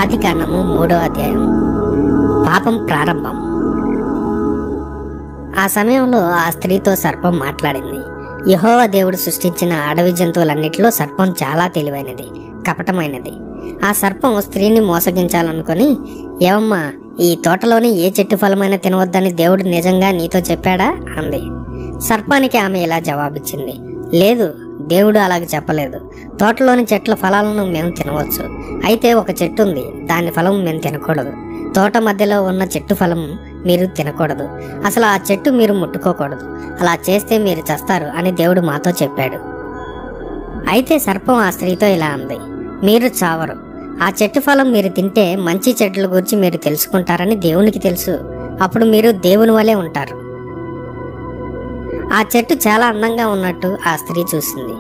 ఆదికాండము 3వ అధ్యాయం. పాపం ప్రారంభం. ఆ సమయంలో ఆ స్త్రీతో సర్పం మాట్లాడింది. యెహోవా దేవుడు సృష్టించిన అడవి జంతువులన్నిటిలో సర్పం చాలా తెలివైనది, కపటమైనది. ఆ సర్పం స్త్రీని మోసగించాలనుకుని, ఏవమ్మా, ఈ తోటలోని ఏ చెట్టు ఫలమైనా తినవద్దని దేవుడు నిజంగా నీతో చెప్పాడా అంది. సర్పానికి ఆమె ఇలా జవాబిచ్చింది, లేదు, దేవుడు అలాగ చెప్పలేదు. తోటలోని చెట్ల ఫలాలను మేము తినవచ్చు. అయితే ఒక చెట్టు ఉంది, దాని ఫలం మేము తినకూడదు. తోట మధ్యలో ఉన్న చెట్టు ఫలం మీరు తినకూడదు. అసలు ఆ చెట్టు మీరు ముట్టుకోకూడదు. అలా చేస్తే మీరు చస్తారు అని దేవుడు మాతో చెప్పాడు. అయితే సర్పం ఆ స్త్రీతో ఇలా అంది, మీరు చావరు. ఆ చెట్టు ఫలం మీరు తింటే మంచి చెట్ల గురించి మీరు తెలుసుకుంటారని దేవునికి తెలుసు. అప్పుడు మీరు దేవుని వలె ఉంటారు. ఆ చెట్టు చాలా అందంగా ఉన్నట్టు ఆ స్త్రీ చూసింది.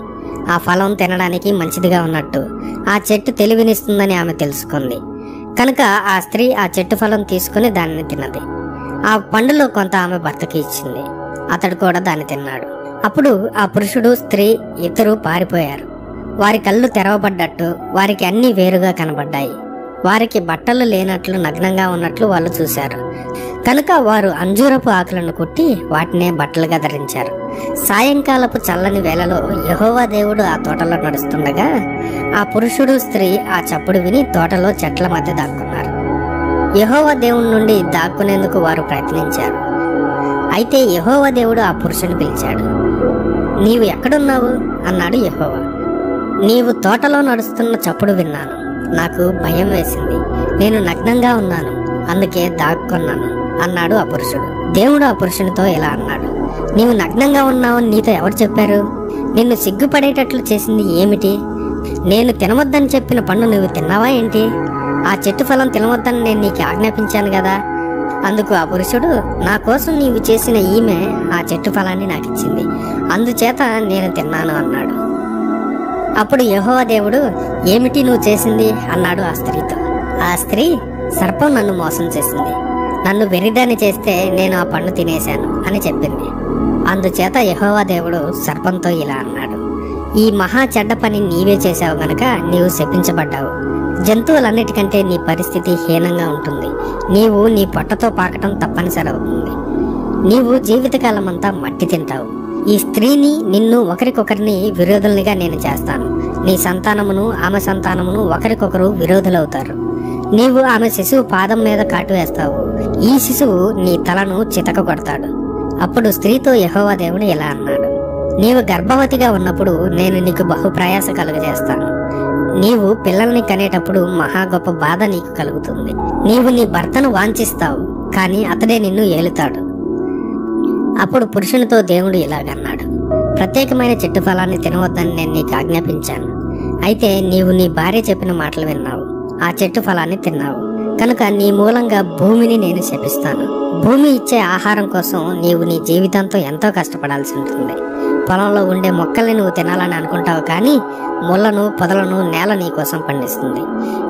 ఆ ఫలం తినడానికి మంచిదిగా ఉన్నట్టు ఆ చెట్టు తెలివినిస్తుందని ఆమె తెలుసుకుంది. కనుక ఆ స్త్రీ ఆ చెట్టు ఫలం తీసుకుని దానిని తిన్నది. ఆ పండులో కొంత ఆమె భర్తకి ఇచ్చింది. అతడు కూడా దాన్ని తిన్నాడు. అప్పుడు ఆ పురుషుడు, స్త్రీ ఇద్దరూ పారిపోయారు. వారి కళ్ళు తెరవబడ్డట్టు వారికి అన్నీ వేరుగా కనబడ్డాయి. వారికి బట్టలు లేనట్లు నగ్నంగా ఉన్నట్లు వాళ్ళు చూశారు. కనుక వారు అంజూరపు ఆకులను కుట్టి వాటినే బట్టలుగా ధరించారు. సాయంకాలపు చల్లని వేళలో యెహోవా దేవుడు ఆ తోటలో నడుస్తుండగా ఆ పురుషుడు, స్త్రీ ఆ చప్పుడు విని తోటలో చెట్ల మధ్య దాక్కున్నారు. యెహోవా దేవుడి నుండి దాక్కునేందుకు వారు ప్రయత్నించారు. అయితే యెహోవా దేవుడు ఆ పురుషుని పిలిచాడు. నీవు ఎక్కడున్నావు అన్నాడు యెహోవా. నీవు తోటలో నడుస్తున్న చప్పుడు విన్నాను. నాకు భయం వేసింది. నేను నగ్నంగా ఉన్నాను, అందుకే దాక్కున్నాను అన్నాడు ఆ పురుషుడు. దేవుడు ఆ పురుషునితో ఇలా అన్నాడు, నీవు నగ్నంగా ఉన్నావని నీతో ఎవరు చెప్పారు? నిన్ను సిగ్గుపడేటట్లు చేసింది ఏమిటి? నేను తినవద్దని చెప్పిన పండు నువ్వు తిన్నావా ఏంటి? ఆ చెట్టు ఫలం తినవద్దని నేను నీకు ఆజ్ఞాపించాను కదా. అందుకు ఆ పురుషుడు, నా కోసం నీవు చేసిన ఈమె ఆ చెట్టు ఫలాన్ని నాకు ఇచ్చింది, అందుచేత నేను తిన్నాను అన్నాడు. అప్పుడు యెహోవా దేవుడు, ఏమిటి నువ్వు చేసింది అన్నాడు ఆ స్త్రీతో. ఆ స్త్రీ, సర్పం నన్ను మోసం చేసింది. నన్ను వెర్రిదాన్ని చేస్తే నేను ఆ పండు తినేశాను అని చెప్పింది. అందుచేత యెహోవా దేవుడు సర్పంతో ఇలా అన్నాడు, ఈ మహా చెడ్డ పని నీవే చేశావు గనక నీవు శపించబడ్డావు. జంతువులన్నిటికంటే నీ పరిస్థితి హీనంగా ఉంటుంది. నీవు నీ పొట్టతో పాకటం తప్పనిసరి అవుతుంది. నీవు జీవితకాలం అంతా మట్టి తింటావు. ఈ స్త్రీని, నిన్ను ఒకరికొకరిని విరోధులుగా నేను చేస్తాను. నీ సంతానమును ఆమె సంతానమును ఒకరికొకరు విరోధులవుతారు. నీవు ఆమె శిశువు పాదం మీద కాటు వేస్తావు. ఈ శిశువు నీ తలను చితక కొడతాడు. అప్పుడు స్త్రీతో యెహోవా దేవుడు ఇలా అన్నాడు, నీవు గర్భవతిగా ఉన్నప్పుడు నేను నీకు బహుప్రయాస కలుగజేస్తాను. నీవు పిల్లల్ని కనేటప్పుడు మహా గొప్ప బాధ నీకు కలుగుతుంది. నీవు నీ భర్తను వాంఛిస్తావు, కానీ అతడే నిన్ను ఏలుతాడు. అప్పుడు పురుషునితో దేవుడు ఇలాగన్నాడు, ప్రత్యేకమైన చెట్టు ఫలాన్ని తినవద్దని నేను నీకు ఆజ్ఞాపించాను. అయితే నీవు నీ భార్య చెప్పిన మాటలు విన్నావు, ఆ చెట్టు ఫలాన్ని తిన్నావు. కనుక నీ మూలంగా భూమిని నేను శపిస్తాను. భూమి ఇచ్చే ఆహారం కోసం నీవు నీ జీవితంతో ఎంతో కష్టపడాల్సి ఉంటుంది. పొలంలో ఉండే మొక్కల్ని నువ్వు తినాలని అనుకుంటావు, కానీ ముళ్ళను, పొదలను నేల నీ కోసం పండిస్తుంది.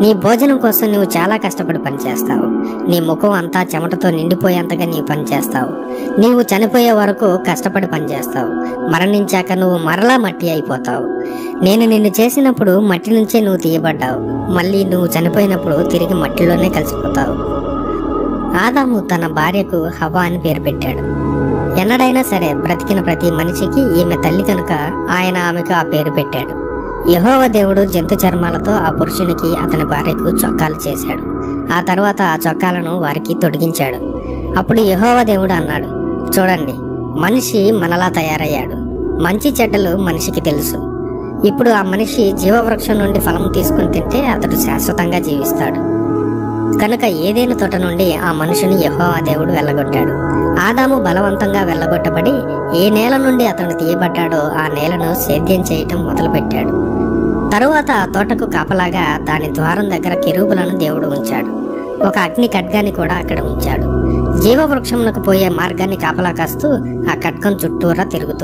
నీ భోజనం కోసం నువ్వు చాలా కష్టపడి పనిచేస్తావు. నీ ముఖం అంతా చెమటతో నిండిపోయేంతగా నీ పని చేస్తావు. నీవు చనిపోయే వరకు కష్టపడి పనిచేస్తావు. మరణించాక నువ్వు మరలా మట్టి అయిపోతావు. నేను నిన్ను చేసినప్పుడు మట్టి నుంచే నువ్వు తీయబడ్డావు. మళ్ళీ నువ్వు చనిపోయినప్పుడు తిరిగి మట్టిలోనే కలిసిపోతావు. ఆదాము తన భార్యకు హవ్వ అని పేరు పెట్టాడు. ఎన్నడైనా సరే బ్రతికిన ప్రతి మనిషికి ఈమె తల్లి కనుక ఆయన ఆమెకు ఆ పేరు పెట్టాడు. యెహోవా దేవుడు జంతు చర్మాలతో ఆ పురుషునికి, అతని భార్యకు చొక్కాలు చేశాడు. ఆ తర్వాత ఆ చొక్కాలను వారికి తొడిగించాడు. అప్పుడు యెహోవా దేవుడు అన్నాడు, చూడండి, మనిషి మనలా తయారయ్యాడు. మంచి చెడ్డలు మనిషికి తెలుసు. ఇప్పుడు ఆ మనిషి జీవవృక్షం నుండి ఫలం తీసుకుని తింటే అతడు శాశ్వతంగా జీవిస్తాడు. కనుక ఏదేను తోట నుండి ఆ మనుషుని యెహోవా దేవుడు వెళ్ళగొట్టాడు. ఆదాము బలవంతంగా వెళ్ళగొట్టబడి ఏ నేల నుండి అతను తీయబడ్డాడో ఆ నేలను సేద్యం చేయటం మొదలుపెట్టాడు. తరువాత ఆ తోటకు కాపలాగా దాని ద్వారం దగ్గర కెరూబులను దేవుడు ఉంచాడు. ఒక అగ్ని ఖడ్గాన్ని కూడా అక్కడ ఉంచాడు. జీవవృక్షమునకు పోయే మార్గాన్ని కాపలా కాస్తూ ఆ ఖడ్గం చుట్టూరా తిరుగుతూ